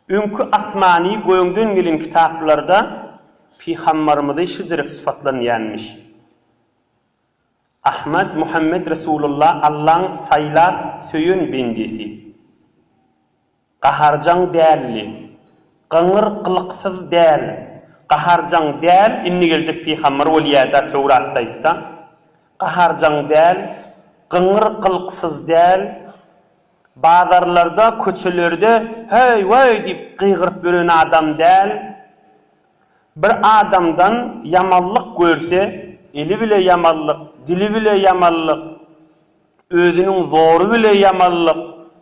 Önkü asmani göğünden gelen kitaplarda Peygamberimiz şıcırık sıfatlarını yenmiş. Ahmed Muhammed Resulullah Allah'ın saylap söyün bendesi. Qaharcan değerli, qıngır qılıqsız değerli. Qaharcan değerli, inni gelecek Peygamber veliyada Tevrat'ta ise. Qaharcan değerli, qıngır qılıqsız değerli. Bazarlarda, köçelerde hey vay deyip qıygırıp bölen adam değerli. Bir adamdan yamallık görse, eli bile yamallık, dili bile yamallık, özünün zoru bile yamallık,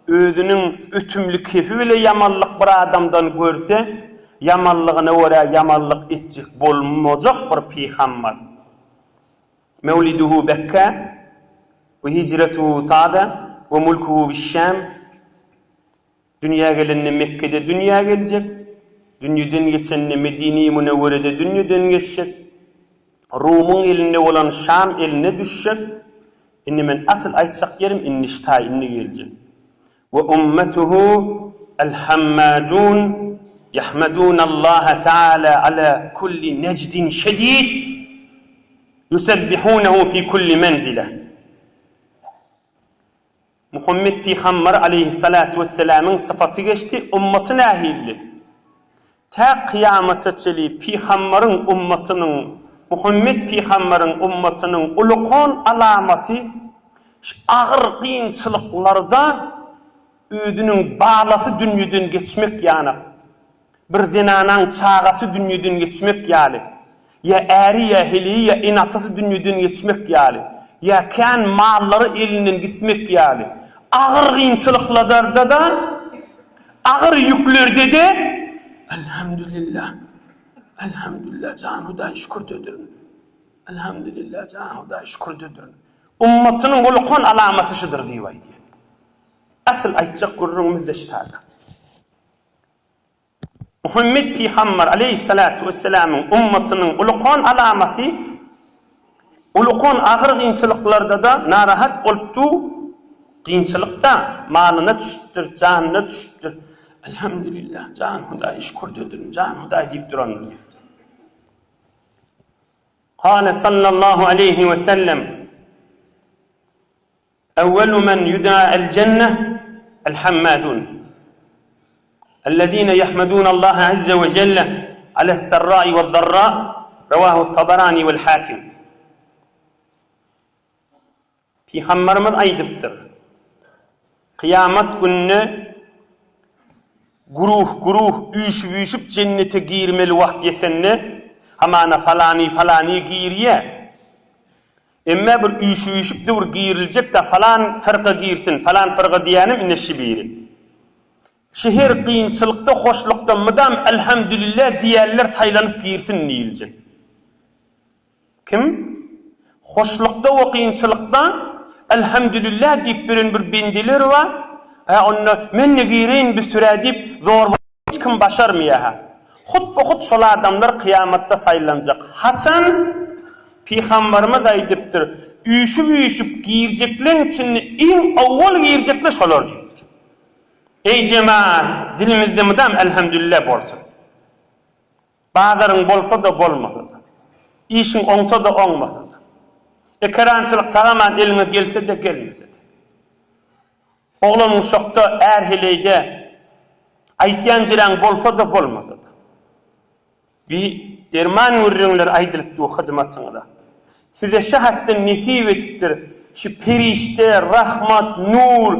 özünün ütümlü kefi bile yamallık bir adamdan görse, yamallığına göre yamallık etcik bolmayacak bir peygamber. Mevliduhu Bekke ve hicretuhu Tabe ve mulkuhu Bişşam. Dünya gelenine Mekke'de dünya gelecek. Dünyadan geçenine Medine-i Münevvere'de dünyadan geçecek. Rum'un eline olan Şam eline düşecek. İnni men asıl aytsak yerim inni şta inni gelecek. Ve ummetuhu el-hammadun yahmadun Allah Teala ala kulli necdin şedid yusebbihunehu fi kulli menzile. Muhammed Peygamber aleyhissalatu vesselam'ın sıfatı geçti, ümmetin ahilli. Ta kıyamete çeli Peygamber'in ümmetinin, Muhammed Peygamber'in ümmetinin ulukon alameti ağır kıyınçılıklarda ödünün bağlası dünyadan geçmek yani. Bir zinanan çağası dünyadan geçmek yani. Ya eri ya heli ya inatası dünyadan geçmek yani. Ya kan malları elinden gitmek yani. Ağır kıyınçılıklarda da ağır yüklerde de elhamdülillah, elhamdülillah canhuda şükür dedirin. Elhamdülillah canhuda şükür dedirin. Ümmetinin ulukon alamatışıdır diye. Asıl aytacak gururumuz da ştada. Muhammed Peygamber aleyhissalatu vesselam'ın ümmetinin ulukon alamati, ulukon ağır kıyınçılıklarda da narahat oluptu, kıyınçılıkta malına düşüptür, canına düşüptür. Elhamdülillah, can Hudayi şükür dedirin, can Hudayi deyip duranlar. Kâle sallallahu aleyhi ve sellem evvelu men yudâ'el cenneh el-hammadun ellezîne yahmedûn Allah azze ve celle alel-serrâi ve'l-zarrâ revâhu't-Taberâni ve'l-Hâkim. Peygamberimiz aydıptır. Kıyamet gününe guruh üyüşüp cennete girmeli vakt yetenine hamana falani giriye. Emme bir üyüşüp de bir girilecek de falan fırqa girsin, falan fırqa diyenim inneşi biri. Şehir kıyınçılıkta, hoşlukta mıdam elhamdülillah diyenler saylanıp girsin niyilecek. Kim? Hoşlukta ve kıyınçılıkta elhamdülillah deyip bir bendiler var. Onu men ne gireyim bir süre deyip zor hiç kim başarmıyor ha. Hut şol adamlar kıyamette saylanacak. Haçan Peygamberimiz aydıptır. Üyüşüp gireceklerin içinde en avval girecekler şolar diyor. Ey cemaat, dilimizde müdam elhamdülillah bolsun. Bazarın bolsa da bolmasa da. İşin onsa da olmasa da. Ekrançılık sağaman eline gelse de gelmese de. Oğlanın şokta erheleyde aytyancıran bolsa da bolmasa da. Bir derman vurrunlar aydılıp du hizmetinde. Size şahatten nesip etiptir. Şu perişte, rahmat, nur,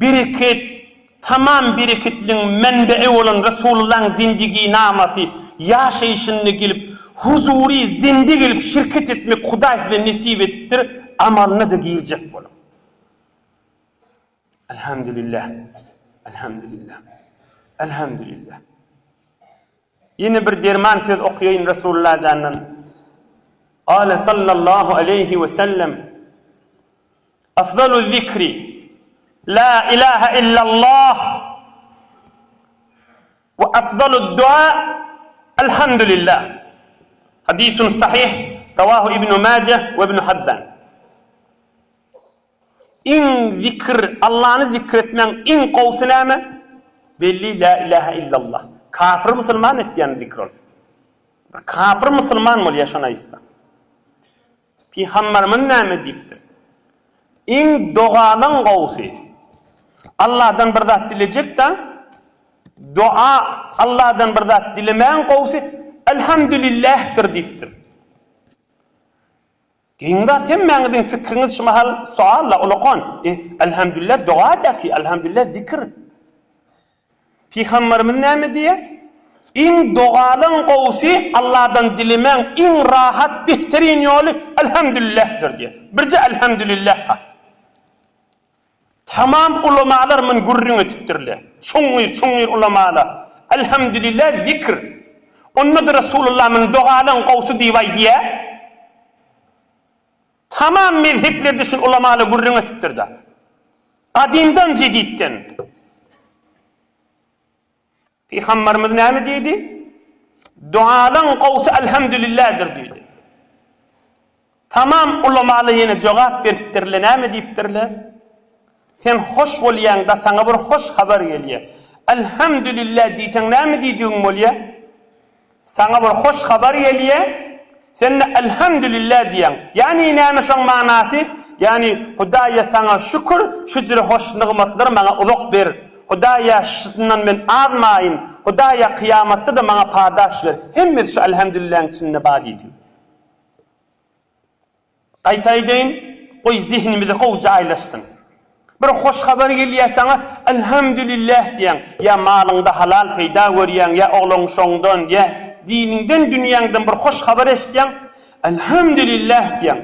bereket, tamam bereketlin menbe'i olan Resulullah'ın zindigi naması yaşayışını gelip huzuri zindi gelip şirket etmek Kuday'la nesip etiptir. Amalına da girecek bunu. Elhamdülillah. Elhamdülillah. Elhamdülillah. Yine bir derman söz okuyayım Resulullah canından. Kâle sallallahu aleyhi ve sellem afdalu zikri la ilahe illallah ve afdalu dua elhamdülillah. Hadisun sahih ravahu İbn-i Maceh ve İbn-i Habban. En zikir, Allah'ını zikretmen en kovsuname belli la ilahe illallah. Kafir Müslüman etdiyen zikr ol. Kafir Müslüman mol yaşana ista. Peygamberimiz näme diýipdir? İň dogadan gowsy. Allah'dan bir zat dilejek da dua Allah'dan bir zat dilemeyen gowsy elhamdülillah'tir diýipdir. Keňda temmäňiziň fikriňiz şu mahal sualla ulaqan. Elhamdülillah dua da ki elhamdülillah zikr. Peygamberimiz näme diýär? İň dogadan gowsy Allah'dan dilemeň iň rahat behterin ýoly elhamdülillah'tir diýär. Birje elhamdülillah. Tamam ulamalar men gurrüňe tutdirler. Çoňyr ulamalar. Elhamdülillah zikr. Onnada Rasulullah men dogadan gowsy diýär diýär. Tamam mezheplerde şu ulamalar gurrüňe tutdirdi. Adimdan jedidden. Peygamberimiz näme diýdi? Dualan gowsy elhamdülillah'dir diýdi. Tamam ulamalar ýene jogap beripdirler, näme diýipdirler? Sen hoş bolýan da sana bir hoş habar gelýär. Elhamdülillah diýseň näme diýdiň bolýar? Sana bir hoş habar gelýär. Sen elhamdülillah diýen. Yani näme şoň manasy? Yani Hudaýa sana şükür, şu jere hoş nygmatlar maňa uzak ber. Hudaýa şundan men armaýyn. Hudaýa kıyamatda da maňa padaş ber. Hemme şu elhamdülillah'ın içinde badydy. Aýtaýdyn, oý zihnimizde gowy jaýlaşsyn. Bir hoş habar gelýär sana elhamdülillah diýen. Ya malyňda halal peýda görýän, ya oglaň şoňdan, ya dininden, dünýäňden bir hoş habar eşitýän, elhamdülillah diýen.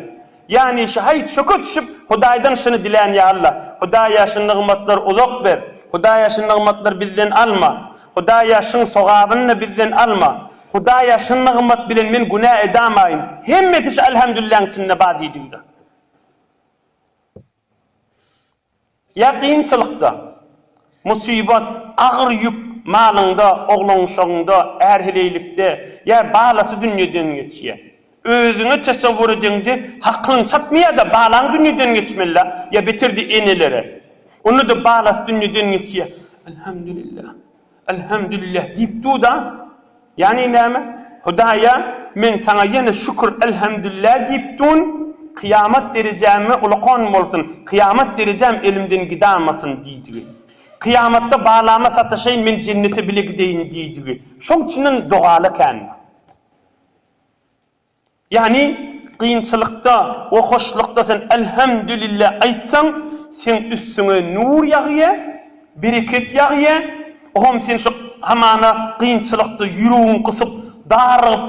Yani şahit şoka düşüp Hudaýdan şunu dilen ya Allah. Hudaýa şu nygmatlar uzak ber. Hudaýa şu nygmatlar bizden alma. Hudaýa şu sogabyny bizden alma. Hudaýa şu nygmat bilen men günah edamaýyn. Hemmeti şu elhamdülillah'ın içinde badydy. Ya kıyınçılıkta, musibat, ağır yük malıngda, oğlun şoňda, erheleylikde, ya balası dünýeden geçýär. Özüňe tesawwur edende hakyň çatmaýar da balaň dünýeden geçmeli, ya bitirdi enelere. Onu da balası dünýeden geçýär. Elhamdülillah, elhamdülillah diýip da, yani näme? Hudaýa, men sana ýene şükür elhamdülillah diýip kıyamet derecemi ulaqan bolsun, kıyamet derecem elimden gidamasın diýdi. Kıyamatta bağlama sataşayın men cennete bile gideyin diýdi. Şoň üçin dogaly kan. Yani kıyınçılykda, o hoşlukda sen elhamdülillah aýtsaň, sen üstüňe nur ýagýar, bereket ýagýar. Oğam sen şu hamana kıyınçılykda ýüregiň kysyp, daryp,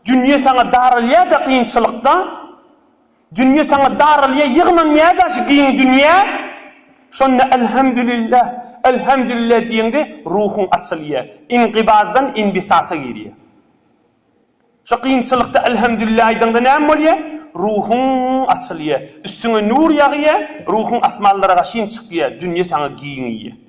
dünýe sana darylýar da kıyınçılykda. Dünya sana darılya yığmamaya da şu giyin dünya. Şonna elhamdülillah, elhamdülillah diyende ruhun açılıyor. İnkibazdan inbisata giriyor. Şu kıyınçılıkta elhamdülillah aydında näme bolýar? Ruhun açılıyor. Üstüne nur yağıyor, ruhun asmallara gaşyn çykýar. Dünya sana giyin.